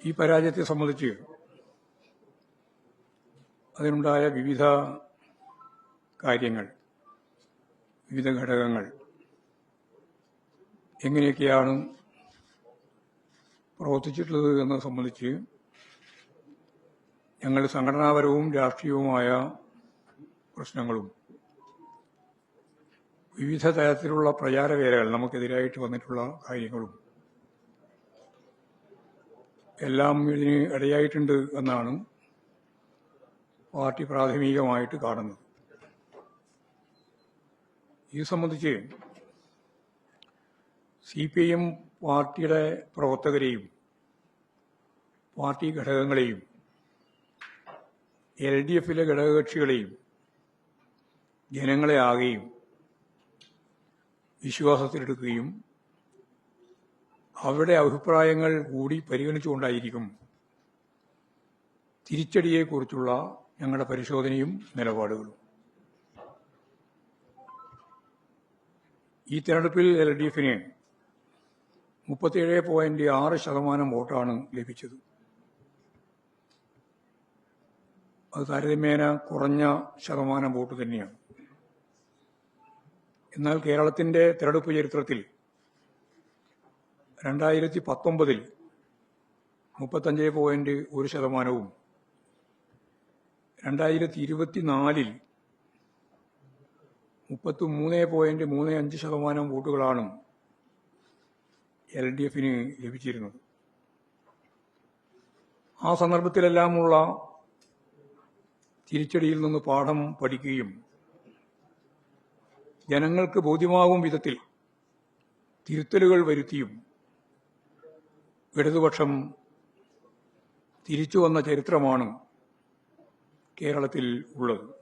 ഈ പരാജയത്തെ സംബന്ധിച്ച് അതിനുണ്ടായ വിവിധ കാര്യങ്ങൾ, വിവിധ ഘടകങ്ങൾ എങ്ങനെയൊക്കെയാണ് പ്രവർത്തിച്ചിട്ടുള്ളത് എന്നത് സംബന്ധിച്ച് ഞങ്ങൾ സംഘടനാപരവും രാഷ്ട്രീയവുമായ പ്രശ്നങ്ങളും വിവിധ തരത്തിലുള്ള പ്രചാരവേലകൾ നമുക്കെതിരായിട്ട് വന്നിട്ടുള്ള കാര്യങ്ങളും എല്ലാം ഇതിന് ഇടയായിട്ടുണ്ട് എന്നാണ് പാർട്ടി പ്രാഥമികമായിട്ട് കാണുന്നത്. ഇത് സംബന്ധിച്ച് CPIM പാർട്ടിയുടെ പ്രവർത്തകരെയും പാർട്ടി ഘടകങ്ങളെയും LDFിലെ ഘടകകക്ഷികളെയും ജനങ്ങളെ ആകെയും വിശ്വാസത്തിലെടുക്കുകയും അവരുടെ അഭിപ്രായങ്ങൾ കൂടി പരിഗണിച്ചുകൊണ്ടായിരിക്കും തിരിച്ചടിയെക്കുറിച്ചുള്ള ഞങ്ങളുടെ പരിശോധനയും നിലപാടുകളും. ഈ തെരഞ്ഞെടുപ്പിൽ LDFന് 37.6% വോട്ടാണ് ലഭിച്ചത്. അത് താരതമ്യേന കുറഞ്ഞ ശതമാനം വോട്ട് തന്നെയാണ്. എന്നാൽ കേരളത്തിന്റെ തെരഞ്ഞെടുപ്പ് ചരിത്രത്തിൽ 2019 35.1%, 2024 33.35% വോട്ടുകളാണ് LDFന് ലഭിച്ചിരുന്നത്. ആ സന്ദർഭത്തിലെല്ലാമുള്ള തിരിച്ചടിയിൽ നിന്ന് പാഠം പഠിക്കുകയും ജനങ്ങൾക്ക് ബോധ്യമാകും വിധത്തിൽ തിരുത്തലുകൾ വരുത്തിയും ഇടതുപക്ഷം തിരിച്ചു വന്ന ചരിത്രമാണ് കേരളത്തിൽ ഉള്ളത്.